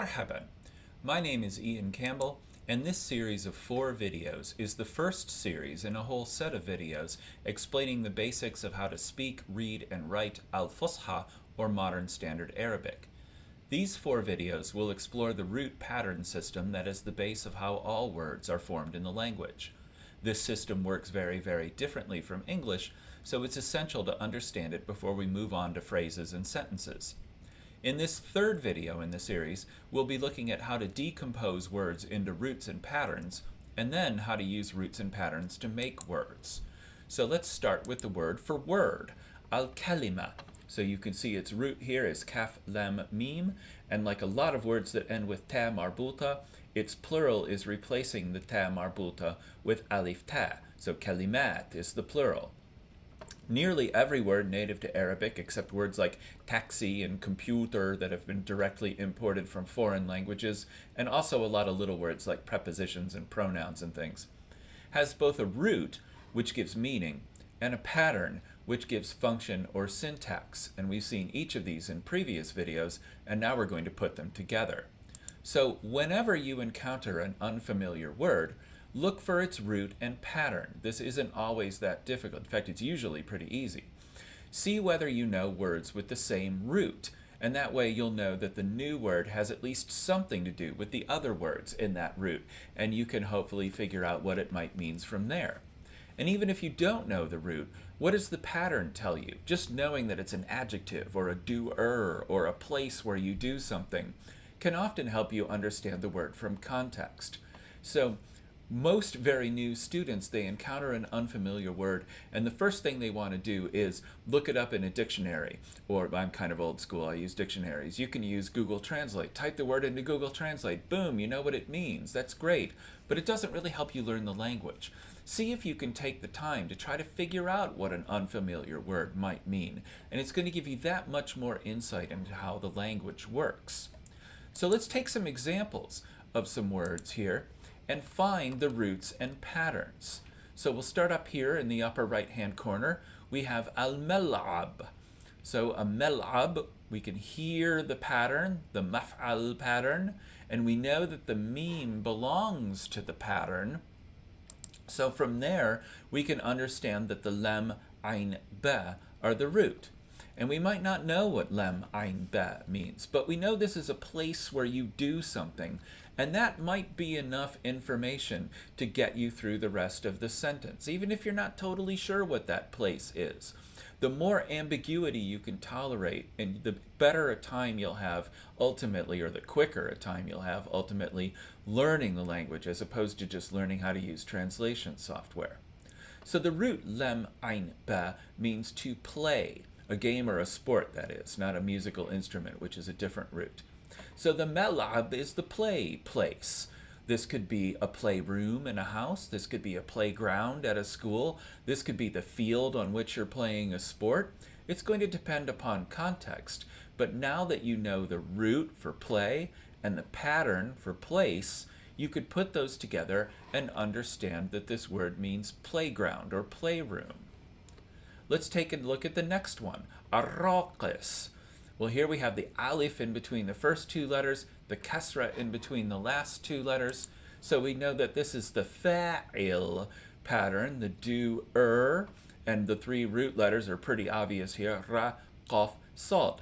Marhaban. My name is Ian Campbell, and this series of 4 videos is the first series in a whole set of videos explaining the basics of how to speak, read, and write Al-Fusha, or Modern Standard Arabic. These 4 videos will explore the root pattern system that is the base of how all words are formed in the language. This system works very, very differently from English, so it's essential to understand it before we move on to phrases and sentences. In this third video in the series, we'll be looking at how to decompose words into roots and patterns, and then how to use roots and patterns to make words. So let's start with the word for word, al-kalima. So you can see its root here is kaf, lam, mim, and like a lot of words that end with ta marbuta, its plural is replacing the ta marbuta with alif ta. So kalimat is the plural. Nearly every word native to Arabic, except words like taxi and computer that have been directly imported from foreign languages, and also a lot of little words like prepositions and pronouns and things, has both a root, which gives meaning, and a pattern, which gives function or syntax. And we've seen each of these in previous videos, and now we're going to put them together. So whenever you encounter an unfamiliar word, look for its root and pattern. This isn't always that difficult. In fact, it's usually pretty easy. See whether you know words with the same root, and that way you'll know that the new word has at least something to do with the other words in that root, and you can hopefully figure out what it might mean from there. And even if you don't know the root, what does the pattern tell you? Just knowing that it's an adjective or a doer or a place where you do something can often help you understand the word from context. So most very new students, they encounter an unfamiliar word, and the first thing they want to do is look it up in a dictionary. Or I'm kind of old school, I use dictionaries. You can use Google Translate. Type the word into Google Translate. Boom, you know what it means. That's great. But it doesn't really help you learn the language. See if you can take the time to try to figure out what an unfamiliar word might mean. And it's going to give you that much more insight into how the language works. So let's take some examples of some words here and find the roots and patterns. So we'll start up here in the upper right hand corner. We have al-mel'ab. So a mel'ab, we can hear the pattern, the maf'al pattern, and we know that the meme belongs to the pattern. So from there, we can understand that the lam, ain, ba are the root. And we might not know what lam, ain, ba means, but we know this is a place where you do something, and that might be enough information to get you through the rest of the sentence, even if you're not totally sure what that place is. The more ambiguity you can tolerate, and the better a time you'll have ultimately, or the quicker a time you'll have ultimately, learning the language as opposed to just learning how to use translation software. So the root lam, ain, ba means to play. A game or a sport, that is, not a musical instrument, which is a different root. So the mel'ab is the play place. This could be a playroom in a house. This could be a playground at a school. This could be the field on which you're playing a sport. It's going to depend upon context. But now that you know the root for play and the pattern for place, you could put those together and understand that this word means playground or playroom. Let's take a look at the next one, arraqis. Well, here we have the alif in between the first 2 letters, the kasra in between the last 2 letters. So we know that this is the fa'il pattern, the do-er, and the 3 root letters are pretty obvious here, ra, qaf, sad.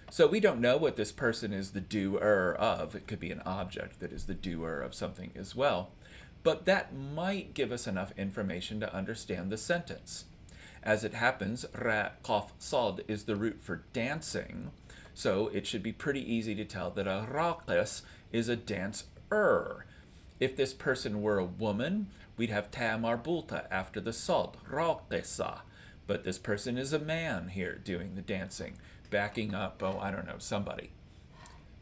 So we don't know what this person is the doer of. It could be an object that is the doer of something as well. But that might give us enough information to understand the sentence. As it happens, ra, qaf, sad is the root for dancing, so it should be pretty easy to tell that a raqis is a dancer. If this person were a woman, we'd have ta marbuta after the sad, raqisa. But this person is a man here doing the dancing, backing up, oh, I don't know, somebody.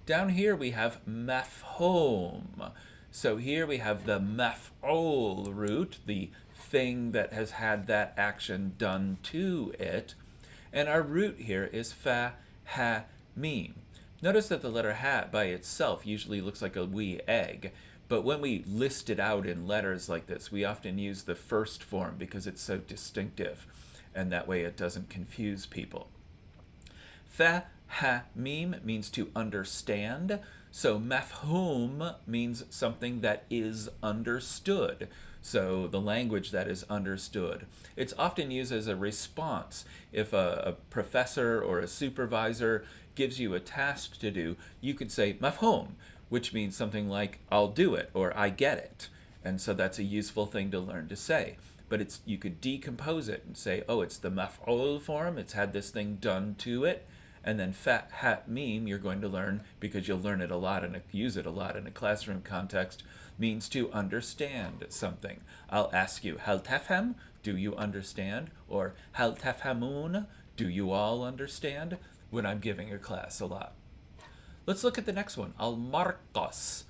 Down here we have mafhum. So here we have the maf'ul root, the thing that has had that action done to it, and our root here is fa, ha, mim. Notice that the letter ha by itself usually looks like a wee egg, but when we list it out in letters like this, we often use the first form because it's so distinctive, and that way it doesn't confuse people. Fa, ha, mim means to understand, So mafhum means something that is understood. So the language that is understood. It's often used as a response. If a professor or a supervisor gives you a task to do, you could say mafhum, which means something like I'll do it or I get it. And so that's a useful thing to learn to say. But it's you could decompose it and say, oh, it's the maf'ul form, it's had this thing done to it. And then fat hat meme you're going to learn because you'll learn it a lot and use it a lot in a classroom context means to understand something. I'll ask you, hal tafham? Do you understand? Or hal tafhamun? Do you all understand? When I'm giving a class a lot. Let's look at the next one. Al marqas.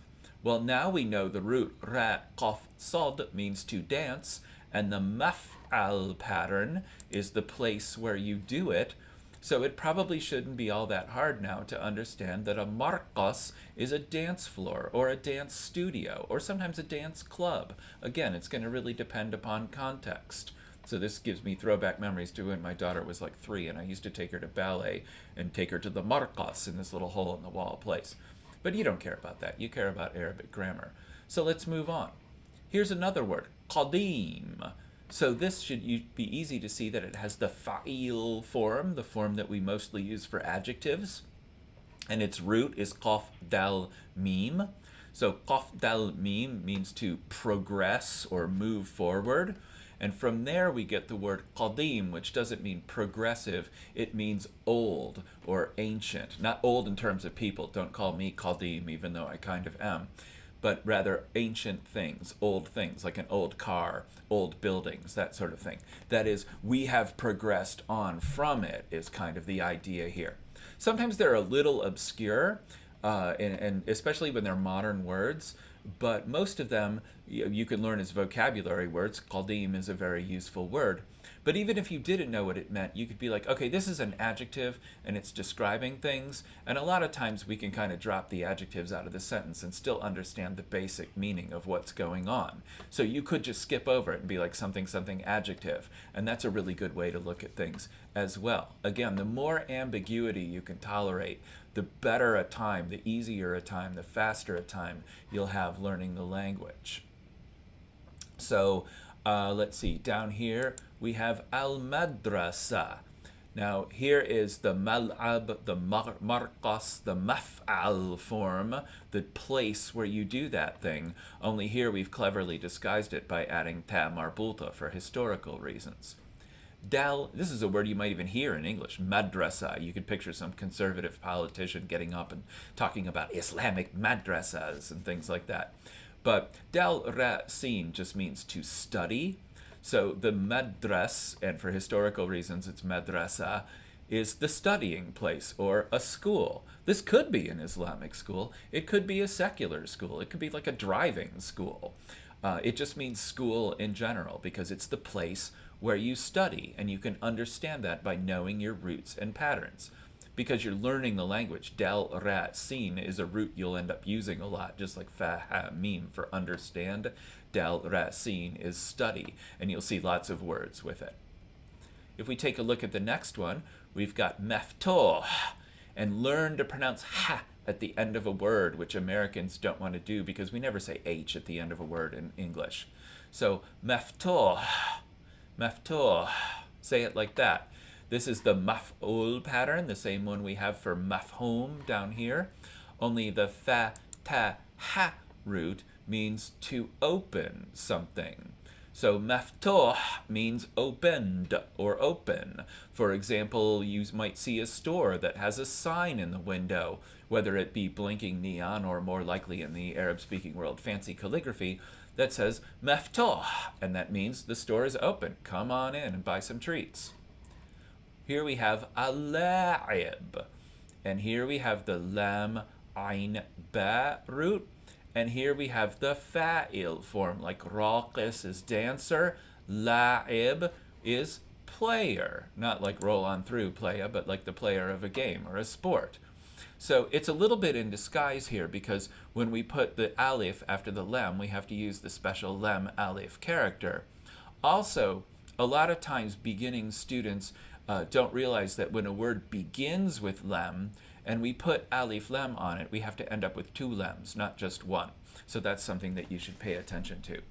Well, now we know the root ra qaf sad means to dance, and the maf'al pattern is the place where you do it. So it probably shouldn't be all that hard now to understand that a marqas is a dance floor or a dance studio or sometimes a dance club. Again, it's going to really depend upon context. So this gives me throwback memories to when my daughter was like 3 and I used to take her to ballet and take her to the marqas in this little hole in the wall place. But you don't care about that. You care about Arabic grammar. So let's move on. Here's another word, qadim. So this should be easy to see that it has the fa'il form, the form that we mostly use for adjectives. And its root is qaf dal mim. So qaf dal mim means to progress or move forward. And from there we get the word qadim, which doesn't mean progressive. It means old or ancient. Not old in terms of people. Don't call me qadim, even though I kind of am. But rather ancient things, old things, like an old car, old buildings, that sort of thing. That is, we have progressed on from it, is kind of the idea here. Sometimes they're a little obscure, and especially when they're modern words, but most of them you can learn as vocabulary words. Qadim is a very useful word. But even if you didn't know what it meant, you could be like, okay, this is an adjective and it's describing things. And a lot of times we can kind of drop the adjectives out of the sentence and still understand the basic meaning of what's going on. So you could just skip over it and be like something, something adjective. And that's a really good way to look at things as well. Again, the more ambiguity you can tolerate, the better a time, the easier a time, the faster a time you'll have learning the language. So let's see, down here we have al-madrasa. Now here is the mal'ab, the marqas, the maf'al form, the place where you do that thing. Only here we've cleverly disguised it by adding ta marbuta for historical reasons. Dal, this is a word you might even hear in English, madrasa. You could picture some conservative politician getting up and talking about Islamic madrasas and things like that. But dal ra sin just means to study. So the madras, and for historical reasons it's madrasa, is the studying place or a school. This could be an Islamic school. It could be a secular school. It could be like a driving school. It just means school in general because it's the place where you study, and you can understand that by knowing your roots and patterns. Because you're learning the language, dal, ra, sin is a root you'll end up using a lot, just like fa, ha, mim for understand. Dal, ra, sin is study, and you'll see lots of words with it. If we take a look at the next one, we've got maftoh, and learn to pronounce ha at the end of a word, which Americans don't want to do because we never say h at the end of a word in English. So maftoh, maftoh, say it like that. This is the maf'ul pattern, the same one we have for mafhum down here. Only the fa, ta, ha root means to open something. So maftoh means opened or open. For example, you might see a store that has a sign in the window, whether it be blinking neon or more likely in the Arab-speaking world fancy calligraphy, that says maftoh, and that means the store is open. Come on in and buy some treats. Here we have al-la'ib, and here we have the lam, ayn, ba root, and here we have the fa'il form, like raqis is dancer, la'ib is player, not like roll on through playa, but like the player of a game or a sport. So it's a little bit in disguise here because when we put the alif after the lam, we have to use the special lam alif character. Also, a lot of times beginning students don't realize that when a word begins with lam, and we put alif lam on it, we have to end up with two lams, not just one. So that's something that you should pay attention to.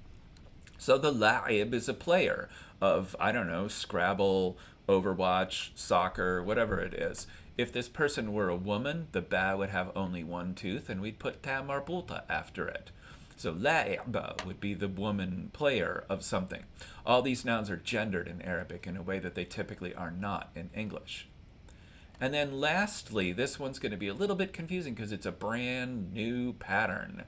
So the la'ib is a player of, I don't know, Scrabble, Overwatch, soccer, whatever it is. If this person were a woman, the ba would have only one tooth, and we'd put ta marbuta after it. So la'iba would be the woman player of something. All these nouns are gendered in Arabic in a way that they typically are not in English. And then lastly, this one's going to be a little bit confusing because it's a brand new pattern.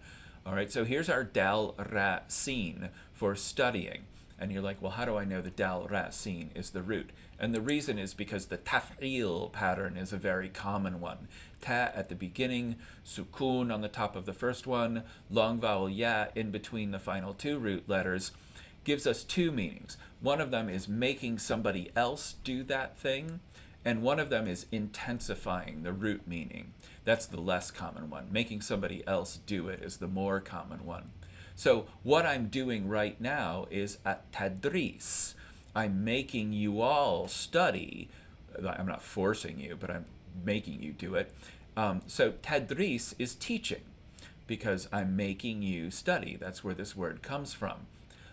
All right, so here's our dal ra sin for studying. And you're like, well, how do I know that dal ra sin is the root? And the reason is because the taf'il pattern is a very common one. Ta at the beginning, sukun on the top of the first one, long vowel ya in between the final two root letters, gives us two meanings. One of them is making somebody else do that thing, and one of them is intensifying the root meaning. That's the less common one. Making somebody else do it is the more common one. So what I'm doing right now is at-tadris. I'm making you all study. I'm not forcing you, but I'm making you do it. So tadris is teaching, because I'm making you study. That's where this word comes from.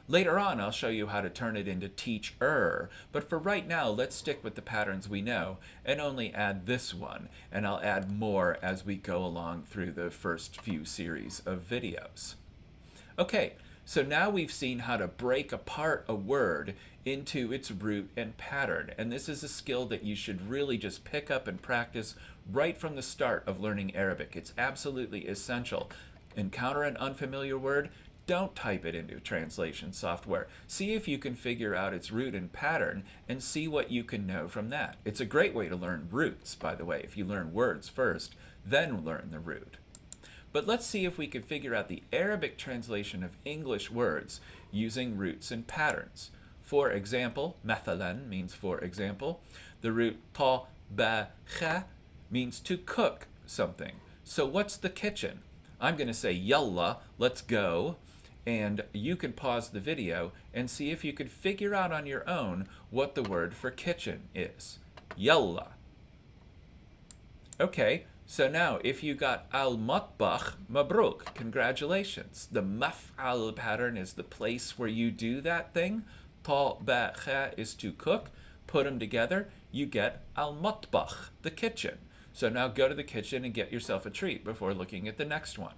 Later on, I'll show you how to turn it into teacher, but for right now, let's stick with the patterns we know and only add this one, and I'll add more as we go along through the first few series of videos. Okay, so now we've seen how to break apart a word into its root and pattern, and this is a skill that you should really just pick up and practice right from the start of learning Arabic. It's absolutely essential. Encounter an unfamiliar word, don't type it into translation software. See if you can figure out its root and pattern and see what you can know from that. It's a great way to learn roots, by the way. If you learn words first, then learn the root. But let's see if we can figure out the Arabic translation of English words using roots and patterns. For example, mathalan means for example. The root ta, ba, kha means to cook something. So what's the kitchen? I'm going to say yalla, let's go. And you can pause the video and see if you could figure out on your own what the word for kitchen is. Yalla. Okay, so now if you got al-matbakh, mabruk, congratulations. The maf'al pattern is the place where you do that thing. Ta, ba, kha is to cook. Put them together, you get al-matbakh, the kitchen. So now go to the kitchen and get yourself a treat before looking at the next one.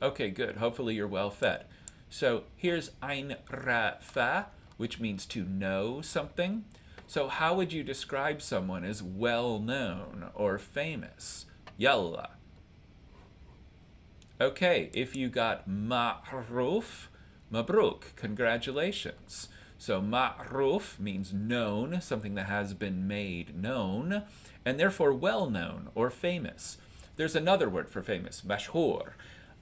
Okay, good. Hopefully you're well fed. So here's Ain Ra Fa, which means to know something. So how would you describe someone as well known or famous? Yalla. Okay, if you got ma'ruf, mabruk, congratulations. So ma'ruf means known, something that has been made known, and therefore well known or famous. There's another word for famous, mashhur,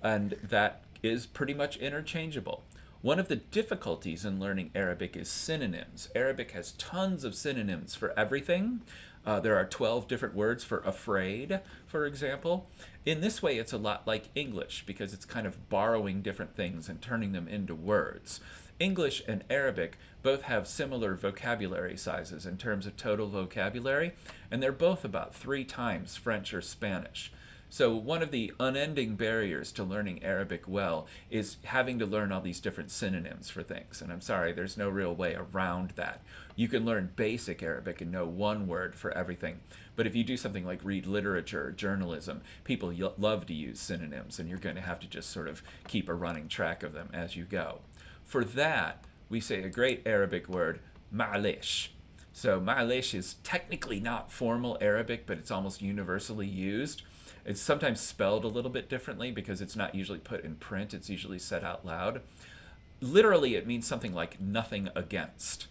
and that is pretty much interchangeable. One of the difficulties in learning Arabic is synonyms. Arabic has tons of synonyms for everything. There are 12 different words for afraid, for example. In this way, it's a lot like English because it's kind of borrowing different things and turning them into words. English and Arabic both have similar vocabulary sizes in terms of total vocabulary, and they're both about 3 times French or Spanish. So one of the unending barriers to learning Arabic well is having to learn all these different synonyms for things. And I'm sorry, there's no real way around that. You can learn basic Arabic and know one word for everything. But if you do something like read literature or journalism, people love to use synonyms, and you're going to have to just sort of keep a running track of them as you go. For that, we say a great Arabic word, ma'alish. So ma'alish is technically not formal Arabic, but it's almost universally used. It's sometimes spelled a little bit differently because it's not usually put in print. It's usually said out loud. Literally, it means something like nothing against.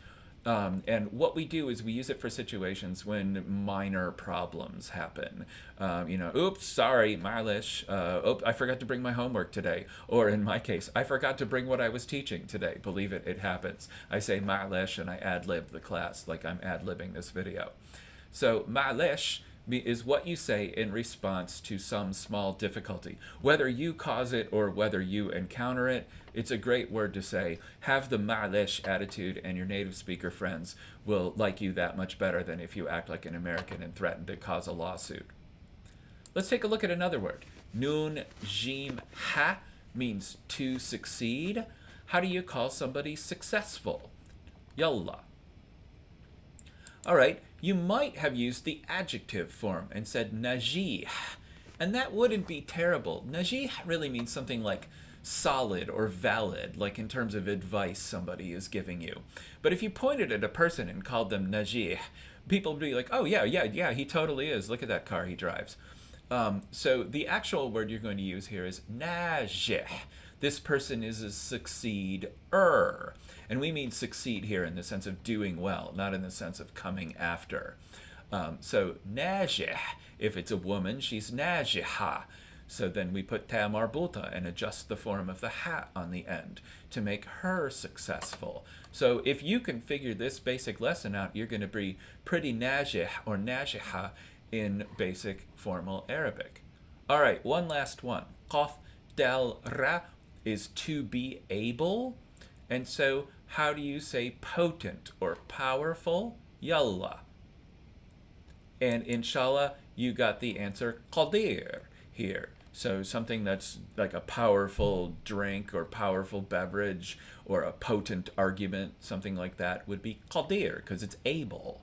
And what we do is we use it for situations when minor problems happen. Oops, sorry, ma'alish. I forgot to bring my homework today. Or in my case, I forgot to bring what I was teaching today. Believe it, it happens. I say ma'alish and I ad-lib the class like I'm ad-libbing this video. So ma'alish is what you say in response to some small difficulty. Whether you cause it or whether you encounter it, it's a great word to say. Have the ma'alish attitude and your native speaker friends will like you that much better than if you act like an American and threaten to cause a lawsuit. Let's take a look at another word. Nun jim ha means to succeed. How do you call somebody successful? Yalla. All right, you might have used the adjective form and said najih, and that wouldn't be terrible. Najih really means something like solid or valid, like in terms of advice somebody is giving you. But if you pointed at a person and called them najih, people would be like, oh yeah, he totally is. Look at that car he drives. So the actual word you're going to use here is najih. This person is a succeeder. And we mean succeed here in the sense of doing well, not in the sense of coming after. So najih, if it's a woman, she's najiha. So then we put ta marbuta and adjust the form of the ha on the end to make her successful. So if you can figure this basic lesson out, you're going to be pretty najih or najiha in basic formal Arabic. All right, one last one. Qaf dal ra is to be able. And so how do you say potent or powerful? Yalla. And inshallah, you got the answer qadir here. So something that's like a powerful drink or powerful beverage or a potent argument, something like that would be qadir because it's able.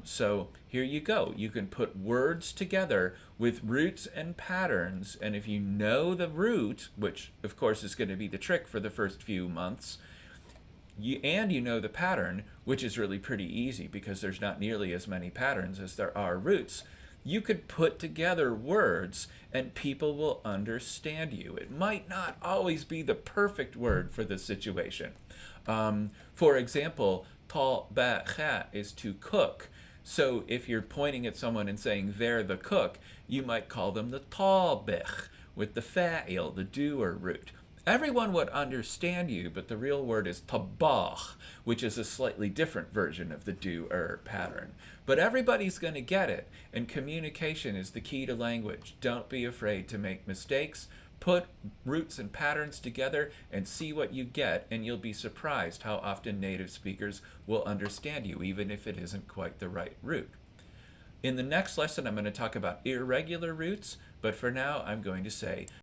So here you go. You can put words together with roots and patterns, and if you know the root, which of course is going to be the trick for the first few months, you know the pattern, which is really pretty easy because there's not nearly as many patterns as there are roots, you could put together words and people will understand you. It might not always be the perfect word for the situation. For example, Tabaha is to cook. So if you're pointing at someone and saying they're the cook, you might call them the tabikh with the fa'il, the doer root. Everyone would understand you, but the real word is tabakh, which is a slightly different version of the doer pattern. But everybody's going to get it, and communication is the key to language. Don't be afraid to make mistakes. Put roots and patterns together and see what you get, and you'll be surprised how often native speakers will understand you, even if it isn't quite the right root. In the next lesson, I'm going to talk about irregular roots, but for now, I'm going to say